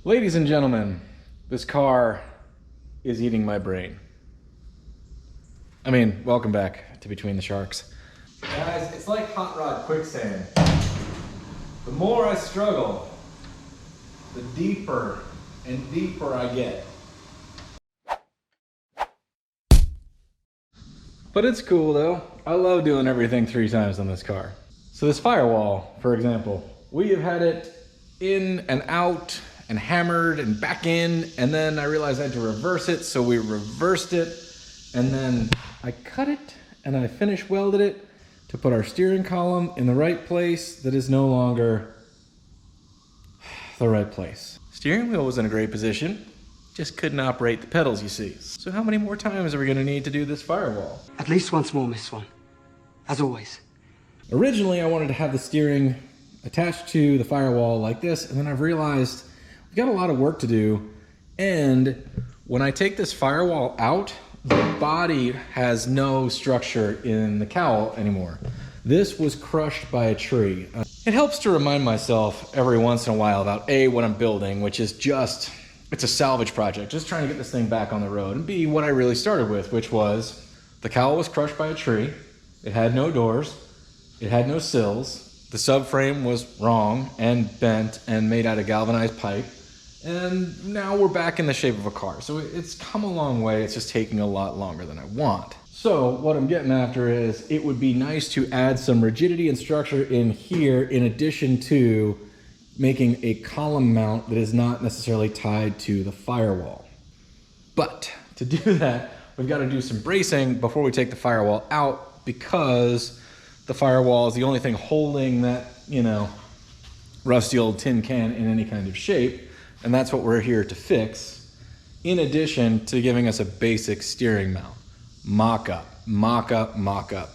Ladies and gentlemen, this car is eating my brain. I mean, welcome back to Between the Sharks. Guys, it's like hot rod quicksand. The more I struggle, the deeper and deeper I get. But it's cool though. I love doing everything 3 times on this car. So this firewall, for example, we have had it in and out and hammered and back in, and then I realized I had to reverse it, so we reversed it, and then I cut it and I finish welded it to put our steering column in the right place that is no longer the right place. Steering wheel was in a great position, just couldn't operate the pedals, you see. So how many more times are we gonna need to do this firewall? At least once more, Miss Swan. As always. Originally, I wanted to have the steering attached to the firewall like this, and then I've realized we've got a lot of work to do, and when I take this firewall out, the body has no structure in the cowl anymore. This was crushed by a tree. It helps to remind myself every once in a while about A, what I'm building, which is just, it's a salvage project, just trying to get this thing back on the road, and B, what I really started with, which was the cowl was crushed by a tree, it had no doors, it had no sills, the subframe was wrong and bent and made out of galvanized pipe, and now we're back in the shape of a car. So it's come a long way, it's just taking a lot longer than I want. So what I'm getting after is it would be nice to add some rigidity and structure in here in addition to making a column mount that is not necessarily tied to the firewall. But to do that, we've got to do some bracing before we take the firewall out, because the firewall is the only thing holding that, you know, rusty old tin can in any kind of shape. And that's what we're here to fix, in addition to giving us a basic steering mount. Mock-up, mock-up, mock-up.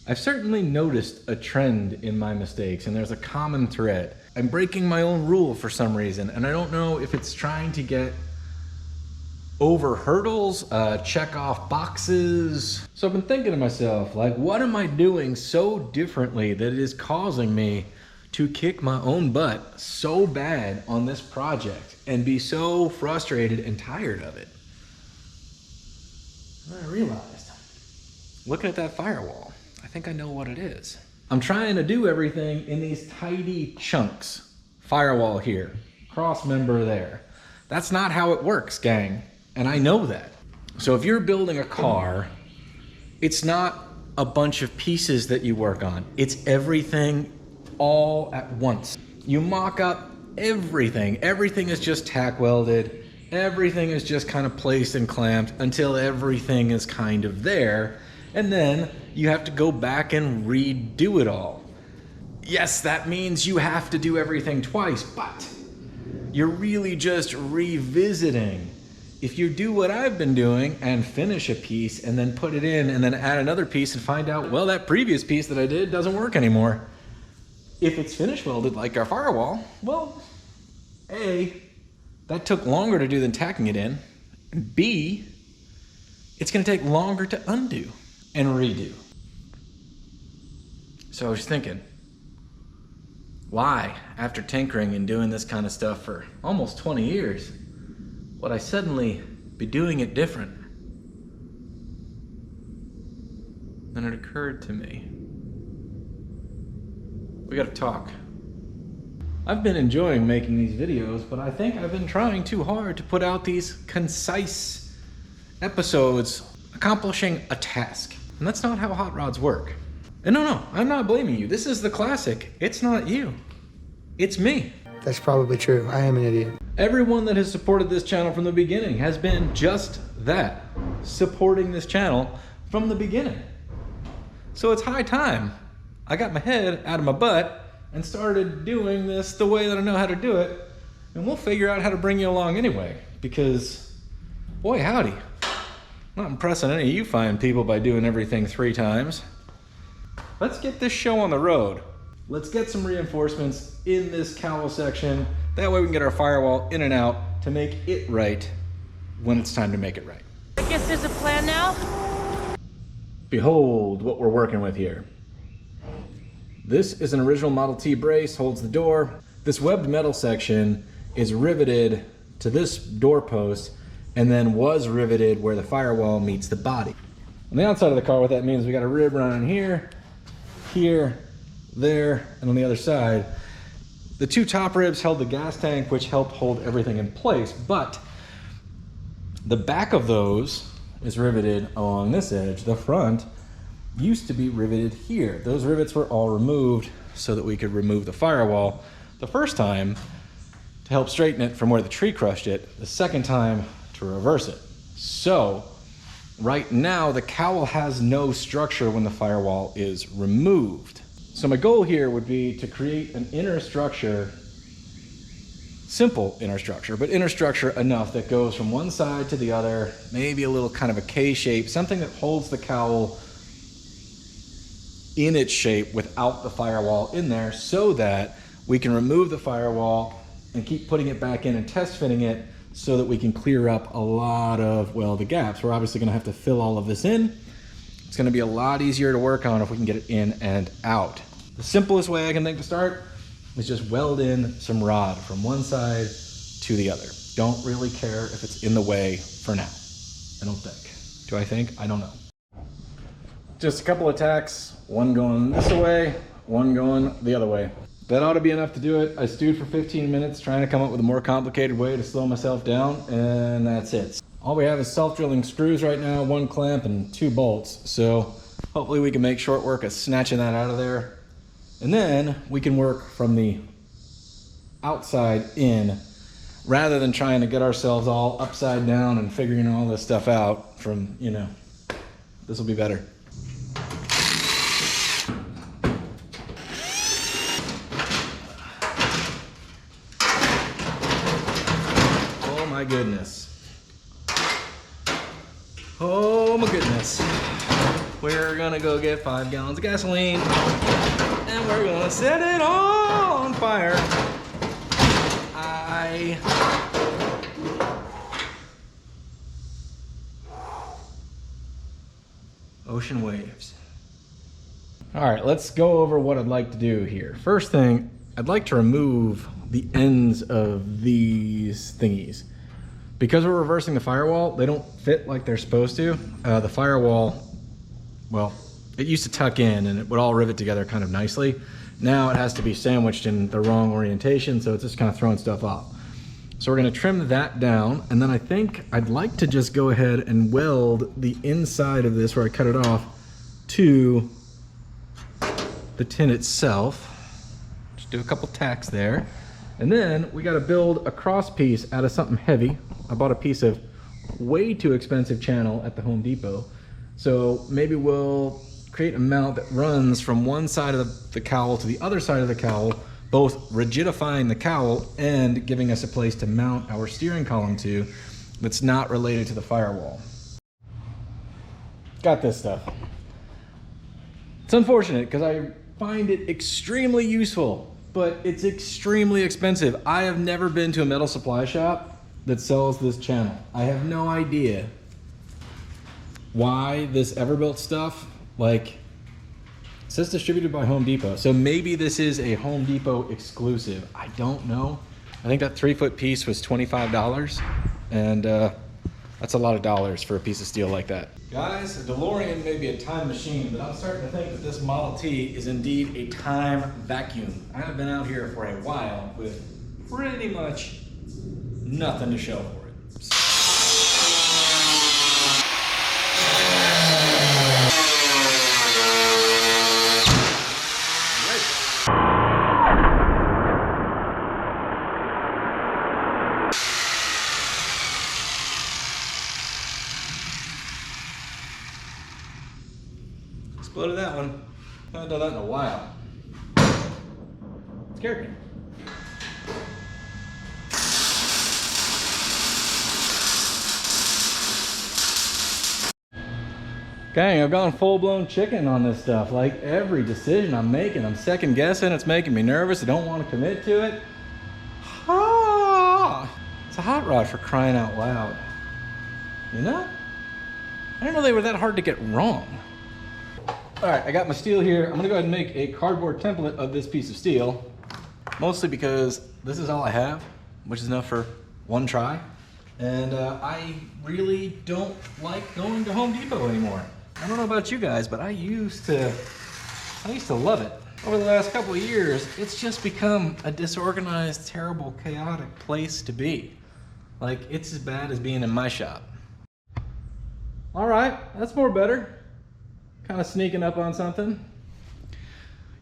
I've certainly noticed a trend in my mistakes, and there's a common thread. I'm breaking my own rule for some reason, and I don't know if it's trying to get over hurdles, check off boxes. So I've been thinking to myself, like, what am I doing so differently that it is causing me to kick my own butt so bad on this project and be so frustrated and tired of it? And I realized, looking at that firewall, I think I know what it is. I'm trying to do everything in these tidy chunks. Firewall here, cross member there. That's not how it works, gang, and I know that. So if you're building a car, it's not a bunch of pieces that you work on. It's everything all at once. You mock up everything. Everything is just tack welded. Everything is just kind of placed and clamped until everything is kind of there. And then you have to go back and redo it all. Yes, that means you have to do everything twice, but you're really just revisiting. If you do what I've been doing and finish a piece and then put it in and then add another piece and find out, well, that previous piece that I did doesn't work anymore. If it's finish welded like our firewall, well, A, that took longer to do than tacking it in. And B, it's gonna take longer to undo and redo. So I was thinking, why, after tinkering and doing this kind of stuff for almost 20 years, would I suddenly be doing it different? Then it occurred to me, we gotta talk. I've been enjoying making these videos, but I think I've been trying too hard to put out these concise episodes accomplishing a task. And that's not how hot rods work. And no, I'm not blaming you. This is the classic. It's not you. It's me. That's probably true. I am an idiot. Everyone that has supported this channel from the beginning has been just that, supporting this channel from the beginning. So it's high time I got my head out of my butt and started doing this the way that I know how to do it, and we'll figure out how to bring you along anyway, because boy howdy, I'm not impressing any of you fine people by doing everything 3 times. Let's get this show on the road. Let's get some reinforcements in this cowl section. That way we can get our firewall in and out to make it right when it's time to make it right. I guess there's a plan now? Behold what we're working with here. This is an original Model T brace, holds the door. This webbed metal section is riveted to this doorpost and then was riveted where the firewall meets the body. On the outside of the car, what that means, we got a rib running here, here, there, and on the other side. The two top ribs held the gas tank, which helped hold everything in place, but the back of those is riveted along this edge. The front used to be riveted here. Those rivets were all removed so that we could remove the firewall the first time to help straighten it from where the tree crushed it, the second time to reverse it. So right now the cowl has no structure when the firewall is removed. So my goal here would be to create an inner structure, simple inner structure, but inner structure enough that goes from one side to the other, maybe a little kind of a K shape, something that holds the cowl in its shape without the firewall in there, so that we can remove the firewall and keep putting it back in and test fitting it so that we can clear up a lot of, well, the gaps. We're obviously gonna have to fill all of this in. It's gonna be a lot easier to work on if we can get it in and out. The simplest way I can think to start is just weld in some rod from one side to the other. Don't really care if it's in the way for now. I don't think. Do I think? I don't know. Just a couple of tacks, one going this way, one going the other way. That ought to be enough to do it. I stewed for 15 minutes trying to come up with a more complicated way to slow myself down, and that's it. All we have is self-drilling screws right now, one clamp and 2 bolts. So hopefully we can make short work of snatching that out of there. And then we can work from the outside in, rather than trying to get ourselves all upside down and figuring all this stuff out from, you know, this will be better. Oh my goodness. Oh my goodness. We're gonna go get 5 gallons of gasoline and we're gonna set it on fire. Ocean waves. All right, let's go over what I'd like to do here. First thing, I'd like to remove the ends of these thingies. Because we're reversing the firewall, they don't fit like they're supposed to. The firewall, well, it used to tuck in and it would all rivet together kind of nicely. Now it has to be sandwiched in the wrong orientation, so it's just kind of throwing stuff off. So we're gonna trim that down, and then I think I'd like to just go ahead and weld the inside of this where I cut it off to the tin itself. Just do a couple tacks there. And then we gotta build a cross piece out of something heavy. I bought a piece of way too expensive channel at the Home Depot. So maybe we'll create a mount that runs from one side of the cowl to the other side of the cowl, both rigidifying the cowl and giving us a place to mount our steering column to that's not related to the firewall. Got this stuff. It's unfortunate because I find it extremely useful, but it's extremely expensive. I have never been to a metal supply shop that sells this channel. I have no idea why this Everbuilt stuff, like, it says distributed by Home Depot. So maybe this is a Home Depot exclusive. I don't know. I think that 3-foot piece was $25, and that's a lot of dollars for a piece of steel like that. Guys, a DeLorean may be a time machine, but I'm starting to think that this Model T is indeed a time vacuum. I have been out here for a while with pretty much nothing to show for it. Exploded that one. I haven't done that in a while. Scared me. Dang, I've gone full-blown chicken on this stuff. Like, every decision I'm making, I'm second guessing. It's making me nervous. I don't want to commit to it. Ah, it's a hot rod, for crying out loud. You know? I didn't know they were that hard to get wrong. All right, I got my steel here. I'm gonna go ahead and make a cardboard template of this piece of steel. Mostly because this is all I have, which is enough for one try. And I really don't like going to Home Depot anymore. I don't know about you guys, but I used to love it. Over the last couple of years, it's just become a disorganized, terrible, chaotic place to be. Like, it's as bad as being in my shop. All right, that's more better. Kind of sneaking up on something.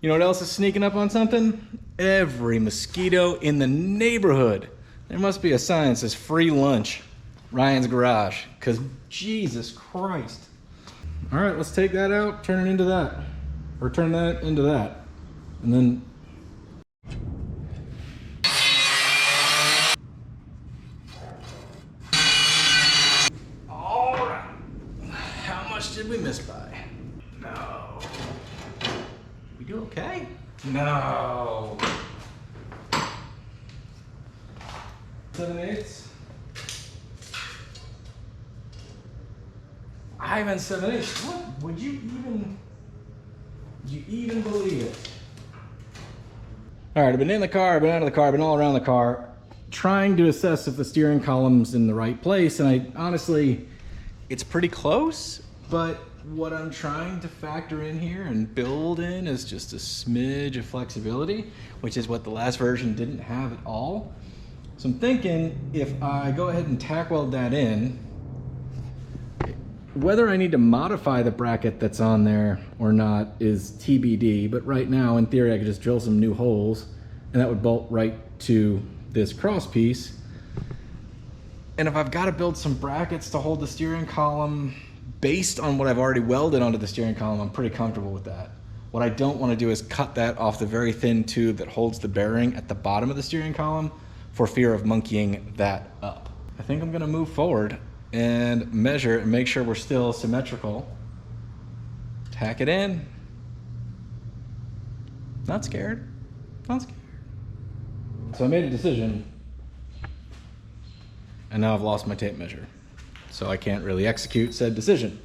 You know what else is sneaking up on something? Every mosquito in the neighborhood. There must be a sign that says free lunch, Ryan's garage, because Jesus Christ. All right, let's take that out, turn it into that. Or turn that into that. And then... All right. How much did we miss by? No. We do okay? No. 7/8. I haven't 7/8. What would you even believe it? All right, I've been in the car, I've been out of the car, I've been all around the car, trying to assess if the steering column's in the right place, and I honestly, it's pretty close, but what I'm trying to factor in here and build in is just a smidge of flexibility, which is what the last version didn't have at all. So I'm thinking if I go ahead and tack weld that in, whether I need to modify the bracket that's on there or not is TBD, but right now, in theory, I could just drill some new holes and that would bolt right to this cross piece. And if I've got to build some brackets to hold the steering column based on what I've already welded onto the steering column, I'm pretty comfortable with that. What I don't want to do is cut that off the very thin tube that holds the bearing at the bottom of the steering column for fear of monkeying that up. I think I'm going to move forward and measure and make sure we're still symmetrical. Tack it in. Not scared. Not scared. So I made a decision, and now I've lost my tape measure. So I can't really execute said decision.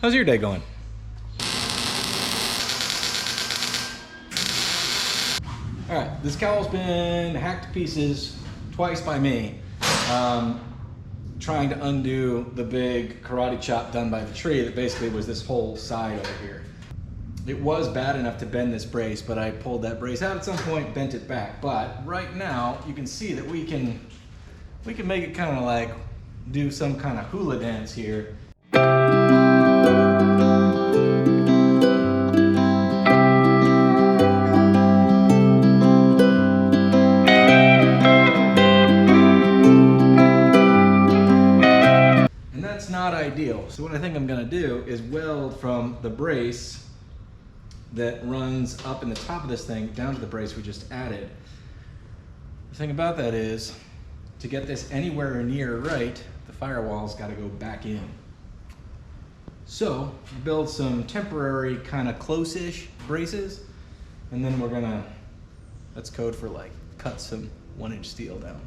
How's your day going? All right, this cowl's been hacked to pieces twice by me. Trying to undo the big karate chop done by the tree that basically was this whole side over here. It was bad enough to bend this brace, but I pulled that brace out at some point, bent it back. But right now, you can see that we can make it kind of like do some kind of hula dance here. Not ideal. So what I think I'm going to do is weld from the brace that runs up in the top of this thing down to the brace we just added. The thing about that is, to get this anywhere near right, the firewall's got to go back in. So build some temporary kind of close-ish braces, and then we're gonna, that's code for like cut some 1-inch steel down.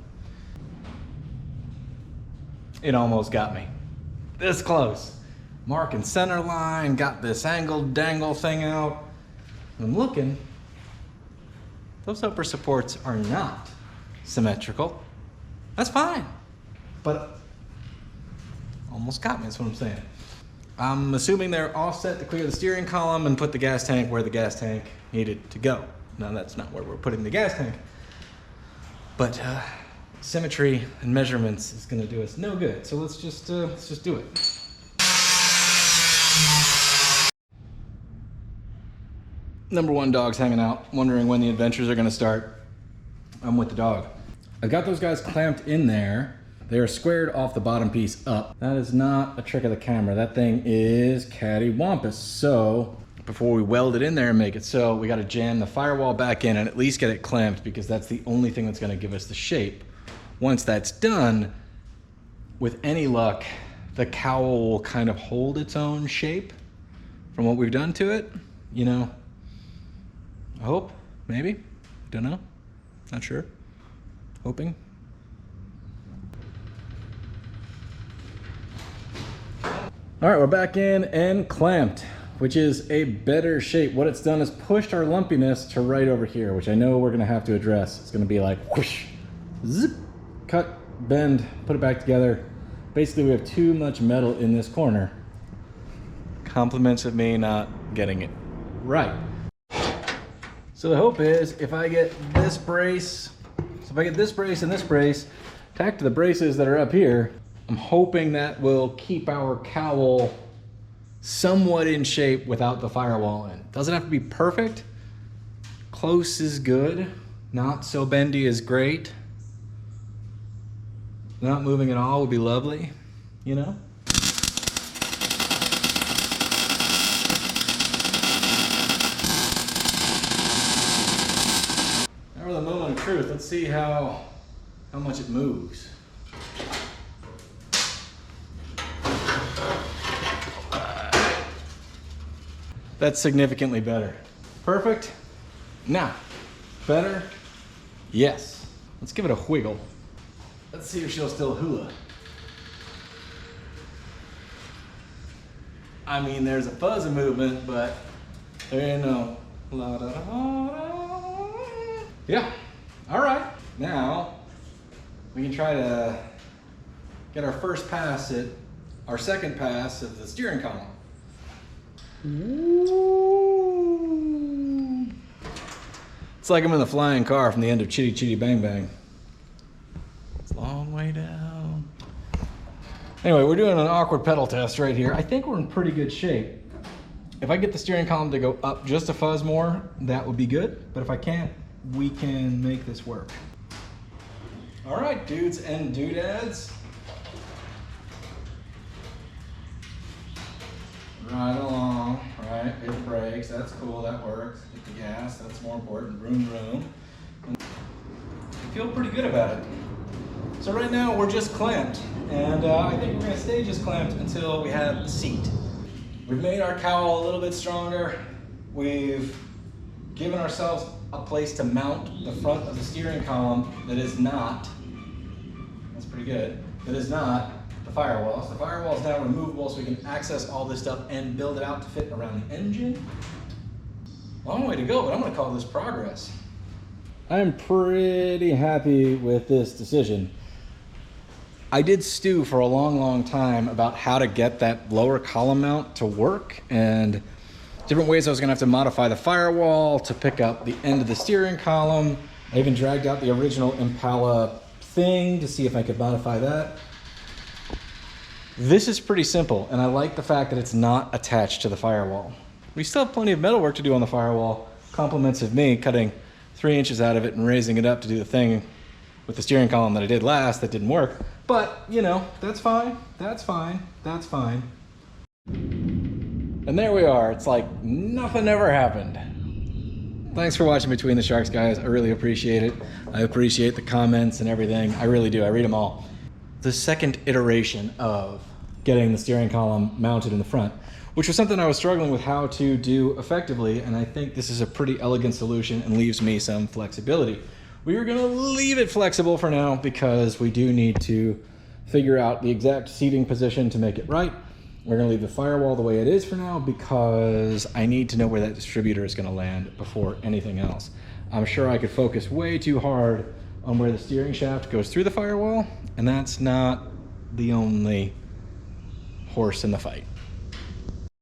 It almost got me. This close. Marking center line, got this angled dangle thing out. I'm looking, those upper supports are not symmetrical. That's fine, but almost got me, that's what I'm saying. I'm assuming they're offset to clear the steering column and put the gas tank where the gas tank needed to go. Now that's not where we're putting the gas tank, but symmetry and measurements is gonna do us no good. So let's just do it. Number one dog's hanging out, wondering when the adventures are gonna start. I'm with the dog. I got those guys clamped in there. They are squared off the bottom piece up. That is not a trick of the camera. That thing is cattywampus. So before we weld it in there and make it so, we gotta jam the firewall back in and at least get it clamped, because that's the only thing that's gonna give us the shape. Once that's done, with any luck, the cowl will kind of hold its own shape from what we've done to it. You know, I hope, maybe, don't know, not sure, hoping. All right, we're back in and clamped. which is a better shape. What it's done is pushed our lumpiness to right over here, which I know we're gonna have to address. It's gonna be like whoosh, zip, cut, bend, put it back together. Basically, we have too much metal in this corner. Compliments of me not getting it right. So the hope is if I get this brace, so if I get this brace and this brace tacked to the braces that are up here, I'm hoping that will keep our cowl somewhat in shape without the firewall in. Doesn't have to be perfect. Close is good. Not so bendy is great. Not moving at all would be lovely, you know? Now for the moment of truth, let's see how much it moves. That's significantly better. Perfect? Now, better? Yes. Let's give it a wiggle. Let's see if she'll still hula. I mean, there's a fuzz of movement, but there ain't no la da da da. Yeah, all right. Now, we can try to get our first pass at our second pass of the steering column. Ooh. It's like I'm in the flying car from the end of Chitty Chitty Bang Bang. It's a long way down. Anyway, we're doing an awkward pedal test right here. I think we're in pretty good shape. If I get the steering column to go up just a fuzz more, that would be good. But if I can't, we can make this work. All right, dudes and doodads. Right along, right, it brakes, that's cool, that works. Hit the gas, that's more important, vroom vroom. And I feel pretty good about it. So right now we're just clamped, and I think we're gonna stay just clamped until we have a seat. We've made our cowl a little bit stronger. We've given ourselves a place to mount the front of the steering column that is not, that's pretty good, that is not the firewall. So the firewall is now removable so we can access all this stuff and build it out to fit around the engine. Long way to go, but I'm gonna call this progress. I'm pretty happy with this decision. I did stew for a long time about how to get that lower column mount to work, and different ways I was gonna have to modify the firewall to pick up the end of the steering column. I even dragged out the original Impala thing to see if I could modify that. This is pretty simple, and I like the fact that it's not attached to the firewall. We still have plenty of metal work to do on the firewall. Compliments of me cutting 3 inches out of it and raising it up to do the thing with the steering column that I did last that didn't work. But, you know, that's fine, that's fine, that's fine. And there we are. It's like nothing ever happened. Thanks for watching Between the Sharks, guys. I really appreciate it. I appreciate the comments and everything. I really do. I read them all. The second iteration of getting the steering column mounted in the front, which was something I was struggling with how to do effectively, and I think this is a pretty elegant solution and leaves me some flexibility. We are gonna leave it flexible for now because we do need to figure out the exact seating position to make it right. We're gonna leave the firewall the way it is for now because I need to know where that distributor is gonna land before anything else. I'm sure I could focus way too hard on where the steering shaft goes through the firewall, and that's not the only horse in the fight.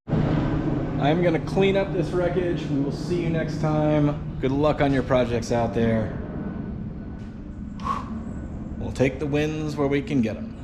I'm gonna clean up this wreckage. We will see you next time. Good luck on your projects out there. We'll take the wins where we can get them.